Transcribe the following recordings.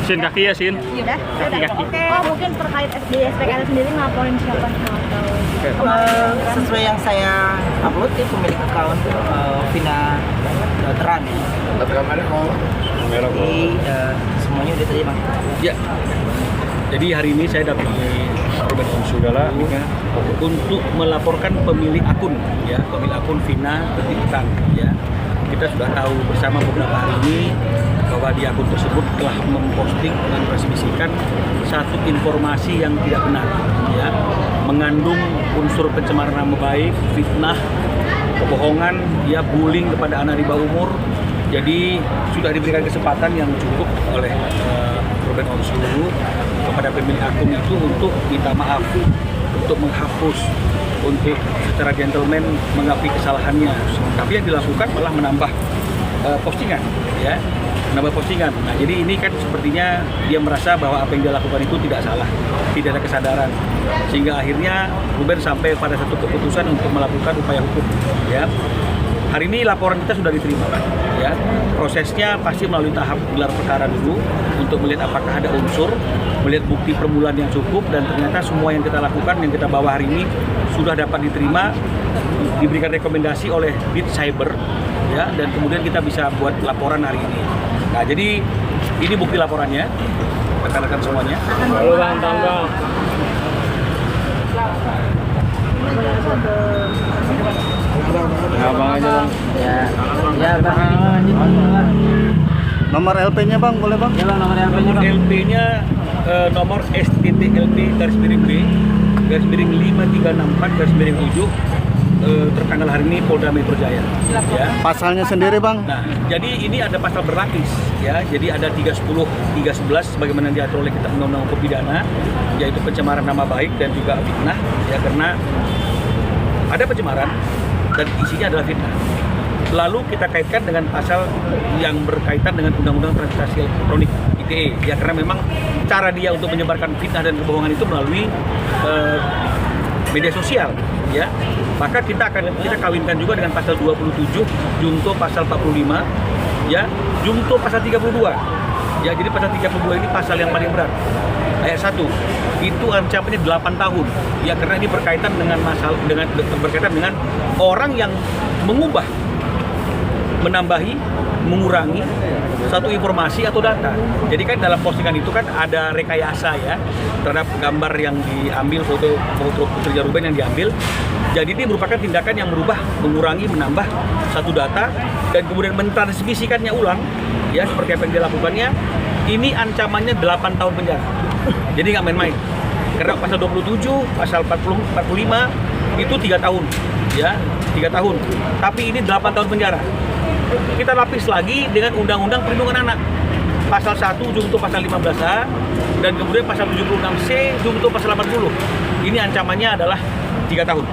Sin kaki ya, Sin. Iya, Kaki. Oh, mungkin terkait SPKN sendiri ngelaporin siapa atau Sesuai yang saya upload di pemilik akun Vina Teran. Jadi semuanya udah terima. Ya. Jadi hari ini saya dapat Ruben Onsudala untuk melaporkan pemilik akun, ya, pemilik akun Vina Teran, ya. Kita sudah tahu bersama beberapa hari ini bahwa di akun tersebut telah memposting dan transmisikan satu informasi yang tidak benar, ya, mengandung unsur pencemaran nama baik, fitnah, kebohongan, ya, bullying kepada anak di bawah umur. Jadi sudah diberikan kesempatan yang cukup oleh Ruben Onsudala kepada pemilik akun itu untuk minta maaf, untuk menghapus, untuk secara gentleman mengakui kesalahannya. Tapi yang dilakukan malah menambah postingan, ya, menambah postingan. Nah, jadi ini kan sepertinya dia merasa bahwa apa yang dia lakukan itu tidak salah, tidak ada kesadaran, sehingga akhirnya Ruben sampai pada satu keputusan untuk melakukan upaya hukum, ya. Hari ini laporan kita sudah diterima, ya. Prosesnya pasti melalui tahap gelar perkara dulu untuk melihat apakah ada unsur, melihat bukti permulaan yang cukup, dan ternyata semua yang kita lakukan, yang kita bawa hari ini sudah dapat diterima, diberikan rekomendasi oleh Dit Cyber, ya, dan kemudian kita bisa buat laporan hari ini. Nah, jadi ini bukti laporannya, rekan-rekan semuanya. Halo Bang, tanggal. Abang aja Bang. Ya Bang. Nomor LP-nya Bang, boleh Bang? Ya Bang, nomor LP-nya Nomor Bang. LP-nya nomor STTLP-B-534-7 tertanggal hari ini Polda Metro Jaya. Ya. Pasalnya sendiri Bang? Nah, jadi ini ada pasal berlapis, ya. Jadi ada 310, 311 sebagaimana diatur oleh Kitab Undang-Undang Hukum Pidana, yaitu pencemaran nama baik dan juga fitnah, ya, karena ada pencemaran dan isinya adalah fitnah. Lalu kita kaitkan dengan pasal yang berkaitan dengan Undang-Undang Transaksi Elektronik ITE, ya, karena memang cara dia untuk menyebarkan fitnah dan kebohongan itu melalui media sosial, ya. Maka kita kawinkan juga dengan pasal 27 junto pasal 45, ya, junto pasal 32. Ya, jadi pasal 32 ini pasal yang paling berat. Ayat 1 itu ancamannya 8 tahun. Ya, karena ini berkaitan dengan berkaitan dengan orang yang mengubah, menambahi, mengurangi satu informasi atau data. Jadi kan dalam postingan itu kan ada rekayasa, ya, terhadap gambar yang diambil, foto kerja Ruben yang diambil. Jadi ini merupakan tindakan yang merubah, mengurangi, menambah satu data dan kemudian mentransmisikannya ulang, ya, seperti apa yang dilakukannya. Ini ancamannya 8 tahun penjara. Jadi nggak main-main. Karena pasal 27, pasal 40, 45 itu 3 tahun, ya, 3 tahun. Tapi ini 8 tahun penjara. Kita lapis lagi dengan Undang-Undang Perlindungan Anak. Pasal 1 junto pasal 15A dan kemudian pasal 76C junto pasal 80. Ini ancamannya adalah 3 tahun.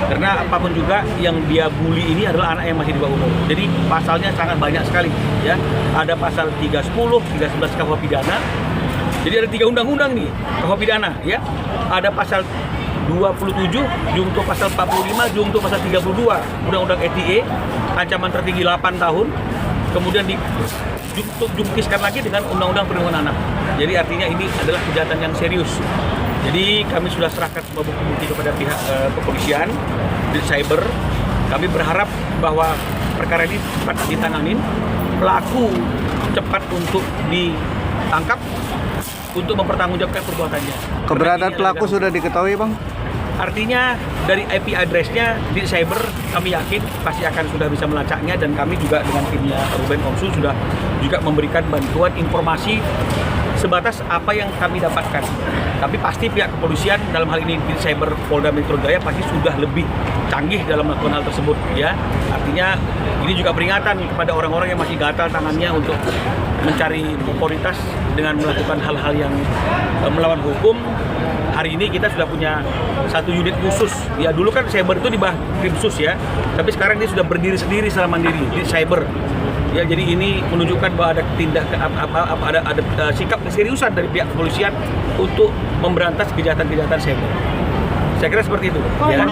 Karena apapun juga yang dia bully ini adalah anak yang masih di bawah umur. Jadi pasalnya sangat banyak sekali, ya. Ada pasal 310, 311 KUH pidana. Jadi ada 3 undang-undang nih KUH pidana, ya. Ada pasal 27 junto pasal 45 junto pasal 32 Undang-Undang ITE, ancaman tertinggi 8 tahun. Kemudian dijungkiskan lagi dengan Undang-Undang Perlindungan Anak. Jadi artinya ini adalah kejahatan yang serius. Jadi kami sudah serahkan semua bukti-bukti kepada pihak kepolisian di cyber. Kami berharap bahwa perkara ini cepat ditanganin, pelaku cepat untuk ditangkap untuk mempertanggungjawabkan perbuatannya. Keberadaan pelaku sudah diketahui Bang? Artinya dari IP address-nya di cyber kami yakin pasti akan sudah bisa melacaknya, dan kami juga dengan timnya Ruben Onsudala sudah juga memberikan bantuan informasi sebatas apa yang kami dapatkan. Tapi pasti pihak kepolisian dalam hal ini di cyber Polda Metro Jaya pasti sudah lebih canggih dalam melakukan hal tersebut, ya. Artinya ini juga peringatan kepada orang-orang yang masih gatal tangannya untuk mencari otoritas dengan melakukan hal-hal yang melawan hukum. Hari ini kita sudah punya satu unit khusus. Ya, dulu kan cyber itu di bawah Krimsus, ya. Tapi sekarang dia sudah berdiri sendiri secara mandiri di cyber. Ya, jadi ini menunjukkan bahwa ada ada sikap keseriusan dari pihak kepolisian untuk memberantas kejahatan-kejahatan cyber. Saya kira seperti itu. Ya.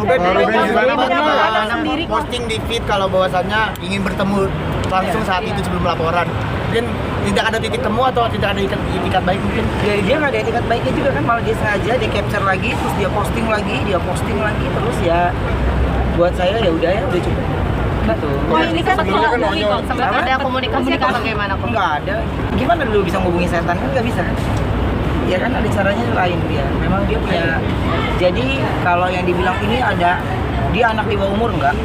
Posting di feed kalau bahwasannya ingin bertemu langsung saat itu sebelum laporan. Dan tidak ada titik temu atau tidak ada itikat baik mungkin. Dia nggak ada itikat baiknya juga kan, malah dia sengaja dia capture lagi, terus dia posting lagi, terus ya buat saya ya udah cukup. Gitu. Oh ini kan Sebelumnya kan sempat ada komunikasi atau bagaimana kok? Nggak ada. Gimana dulu bisa ngubungi setan kan nggak bisa. Ya kan ada caranya lain dia. Memang dia punya. Jadi kalau yang dibilang ini ada dia anak di bawah umur enggak?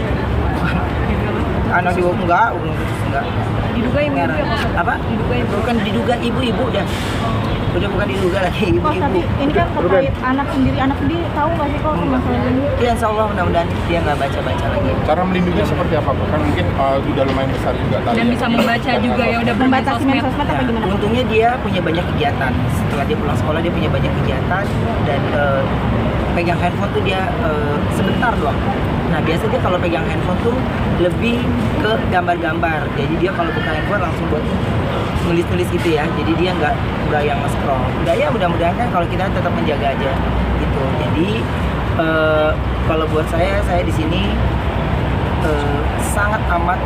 Anak di bawah enggak. Diduga ibu ya Pak? Apa? Bukan diduga ibu-ibu dah. Udah bukan diduga lagi Kok tapi ibu-ibu. ini kan terkait anak sendiri tahu nggak sih kok masalah ini? Ya insya Allah mudah-mudahan dia nggak baca-baca lagi. Cara melindunginya seperti apa, Pak? Kan mungkin udah lumayan besar juga tadi. Dan bisa membaca juga ya, udah bermain Membatasi sosmed. sosmed apa gimana? Untungnya dia punya banyak kegiatan. Setelah dia pulang sekolah dia punya banyak kegiatan dan pegang handphone tuh dia sebentar doang. Nah biasanya dia kalau pegang handphone tuh lebih ke gambar-gambar. Jadi dia kalau buka handphone langsung buat nulis-nulis gitu ya. Jadi dia nggak yang nge-scroll. Udah ya mudah-mudahan kan kalau kita tetap menjaga aja gitu. Jadi kalau buat saya di sini sangat amat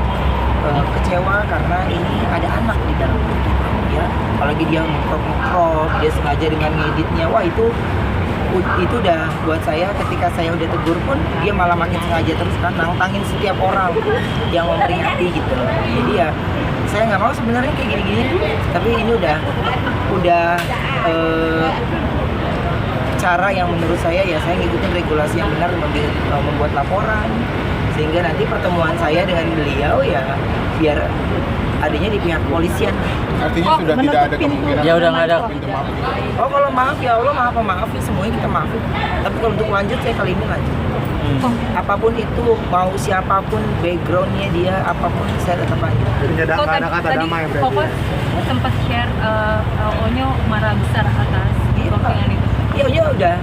kecewa karena ini ada anak di dalam ya. Apalagi dia nge-crop, dia sengaja dengan ngeditnya. Wah itu udah buat saya, ketika saya udah tegur pun dia malah makin sengaja terus kan nantangin setiap orang yang memperingati gitu. Jadi ya saya nggak mau sebenarnya kayak gini-gini, tapi ini udah cara yang menurut saya ya saya ngikutin regulasi yang benar, membuat laporan sehingga nanti pertemuan saya dengan beliau ya biar adanya di pihak polisian. Artinya sudah tidak ada kemungkinan. Ya udah nggak ada. Pintu maaf gitu. Oh kalau maaf ya Allah maafin semuanya kita maafin. Tapi kalau untuk lanjut saya kali ini lanjut. Apapun itu, mau siapapun backgroundnya dia, apapun saya tetap lanjut. Kok tadi Koko sempat share Onyo marah besar atas postingan itu. Iya udah.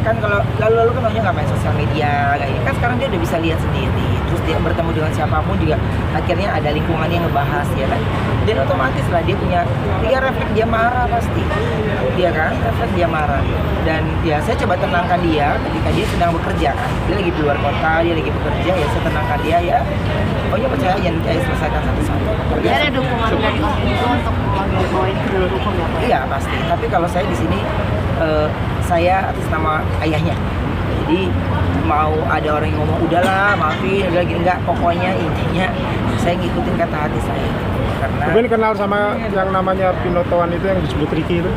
Kan kalau lalu kan Onyo nggak main sosial media kayak kan sekarang dia udah bisa lihat sendiri. Terus dia bertemu dengan siapapun juga akhirnya ada lingkungan yang ngebahas ya kan. Dan otomatis lah dia punya refleks dia marah pasti. Dia kan refleks dia marah. Dan ya saya coba tenangkan dia ketika dia sedang bekerja kan. Dia lagi di luar kota, dia lagi bekerja ya saya tenangkan dia ya. Pokoknya percaya aja nanti saya selesaikan satu-satu. Jadi ada dukungan dari Om itu untuk membawa ini ke jalur hukum ya Pak? Iya pasti. Tapi kalau saya di sini saya atas nama ayahnya. Jadi mau ada orang yang ngomong udahlah maafin, udah gini enggak, pokoknya intinya saya ngikutin kata hati saya. Karena Mungkin kenal sama yang namanya Pinotoan itu yang disebut Ricky itu?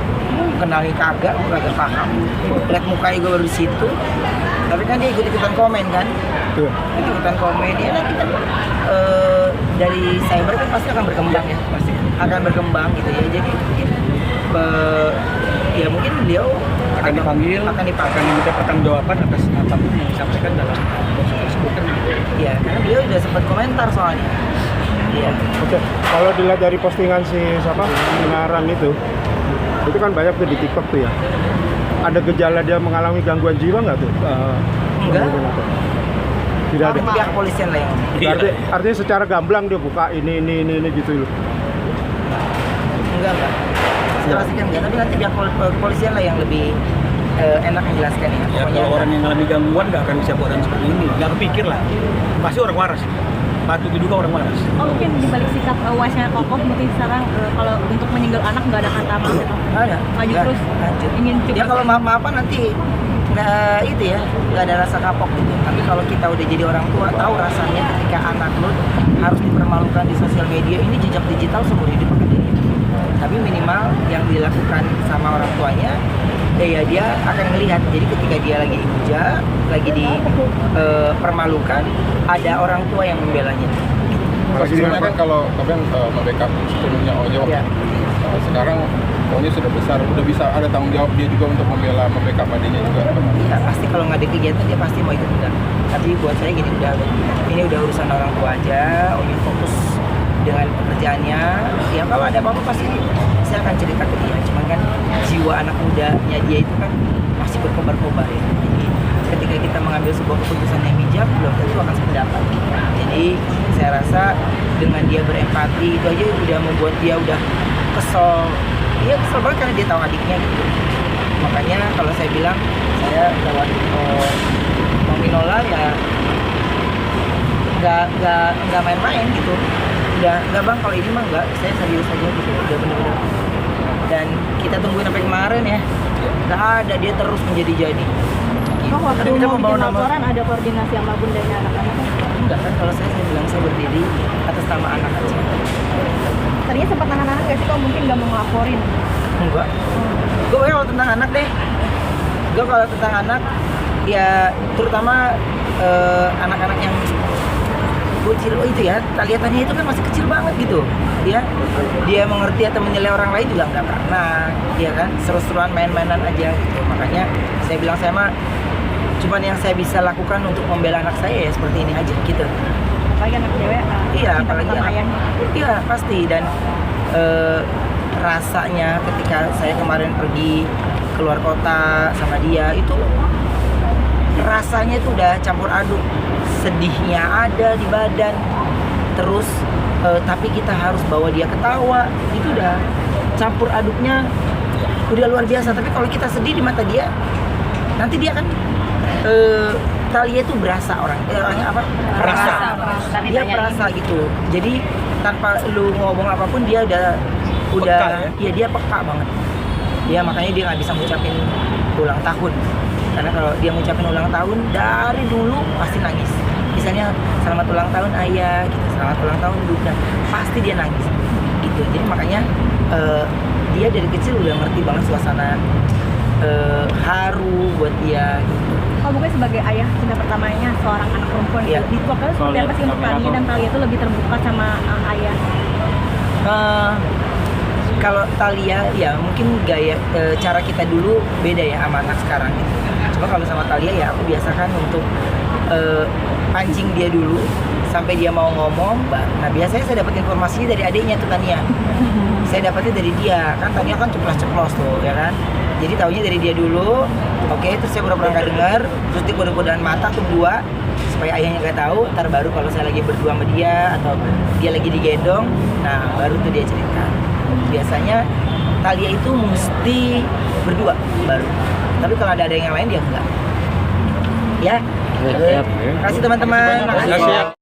kenalin kagak paham. Lihat mukanya gue baru di situ. Tapi kan dia ikut-ikutan komen kan. Iya. Ikutan komen ya nanti kan dari cyber kan pasti akan berkembang ya, pasti akan berkembang gitu ya. Jadi mungkin ya mungkin beliau akan dipanggil, akan diminta pertanggungjawaban atas apapun yang disampaikan dalam proses tersebut kan. Iya, karena beliau udah sempat komentar soalnya. Iya. Oke, kalau dilihat dari postingan si Sinaran itu kan banyak tuh di TikTok tuh ya. Ada gejala dia mengalami gangguan jiwa nggak tuh? Enggak. Tidak ada. Pihak kepolisian lah yang Artinya secara gamblang dia buka ini gitu loh. enggak. Jelaskan enggak, tapi nanti pihak kepolisian lah yang lebih enak menjelaskan ya. Ya kalau orang yang mengalami gangguan nggak akan bisa buatan seperti ini, nggak kepikir lah. Pasti orang waras. Patut diduga orang waras. Oh mungkin dibalik sikap wasnya Kokoh mungkin sekarang kalau untuk menyenggol anak nggak ada kata maaf ya? Ada. Maju Enggak, terus lanjut. ingin coba. Ya kalau maaf-maafan nanti nggak itu ya, nggak ada rasa kapok gitu. Tapi kalau kita udah jadi orang tua tahu rasanya ketika anak lu harus dipermalukan di sosial media, ini jejak digital seumur hidup akan jadi. Tapi minimal yang dilakukan sama orang tuanya ya dia akan melihat. Jadi ketika dia lagi dihujat, lagi dipermalukan, ada orang tua yang membelanya. Sebenarnya kan kalau kalian membackup sepenuhnya Onyo, Ya. Sekarang Onyo sudah besar, udah bisa ada tanggung jawab dia juga untuk membackup adiknya juga. Ya pasti kalau nggak ada kegiatan dia pasti mau ikut juga. Tapi buat saya gini ini udah urusan orang tua aja. Onyo fokus dengan pekerjaannya. Ya kalau ada apa-apa pasti saya akan cerita ke dia. Cuman kan jiwa anak mudanya dia itu kan masih berkobar-kobar ya. Jadi ketika kita mengambil sebuah keputusan yang bijak belum tentu akan sependapat. Jadi saya rasa dengan dia berempati itu aja udah membuat dia udah kesel. Dia kesel banget karena dia tahu adiknya gitu. Makanya kalau saya bilang saya lewat Mami Nola ya nggak main-main gitu. udah enggak bang, kalau ini mah enggak, saya serius aja gitu, udah bener-bener. Dan kita tungguin sampai kemarin ya, nggak ada, dia terus menjadi-jadi. Kok waktu Tapi kita mau membawa bikin nama, laporan ada koordinasi sama bundanya anak-anak? enggak kan, kalau saya bilang saya berdiri atas nama anak aja. Tadinya sempat nahan-nahan nggak sih, kok mungkin nggak mau ngelaporin? Enggak. Gue kalau tentang anak deh. Gue kalau tentang anak, ya terutama anak-anak yang kecil itu ya, lihatannya itu kan masih kecil banget gitu. Ya, dia mengerti atau menilai orang lain juga nggak pernah. Ya kan, seru-seruan main-mainan aja gitu. Makanya saya bilang saya mah cuman yang saya bisa lakukan untuk membela anak saya ya seperti ini aja gitu. Apalagi anak cewek, Iya, cinta apalagi pertama anak. ayahnya. Iya, pasti. Dan rasanya ketika saya kemarin pergi keluar kota sama dia, itu rasanya itu udah campur aduk. Sedihnya ada di badan. Terus tapi kita harus bawa dia ketawa. Itu udah campur aduknya udah luar biasa. Tapi kalau kita sedih di mata dia, nanti dia kan Talia itu berasa orangnya apa? Perasa. Dia perasa gitu. Jadi tanpa lu ngomong apapun dia udah Peka, ya dia peka banget. Ya makanya dia nggak bisa ngucapin ulang tahun. Karena kalau dia ngucapin ulang tahun dari dulu pasti nangis. Misalnya selamat ulang tahun ayah, gitu. Selamat ulang tahun bunda, pasti dia nangis. Gitu. Jadi makanya dia dari kecil udah ngerti banget suasana haru buat dia. Gitu. Oh, mungkin sebagai ayah cinta pertamanya seorang anak perempuan, Iya. di pokoknya seperti apa sih untuk Tania, dan Talia itu lebih terbuka sama ayah? Kalau Talia ya mungkin gaya cara kita dulu beda ya sama anak sekarang gitu. Cuma kalau sama Talia ya aku biasakan untuk pancing dia dulu sampai dia mau ngomong. Nah biasanya saya dapat informasinya dari adiknya tuh Tania. Saya dapatnya dari dia, kan Tania kan ceplos-ceplos tuh ya kan. Jadi taunya dari dia dulu. Oke, terus saya pura-pura nggak dengar, terus dia kode-kodean mata tuh dua supaya ayahnya nggak tahu. Ntar baru kalau saya lagi berdua sama dia atau dia lagi digendong, nah baru tuh dia cerita. Biasanya Talia itu mesti berdua baru. Tapi kalau ada yang lain dia enggak. Ya. Terima kasih teman-teman. Makasih.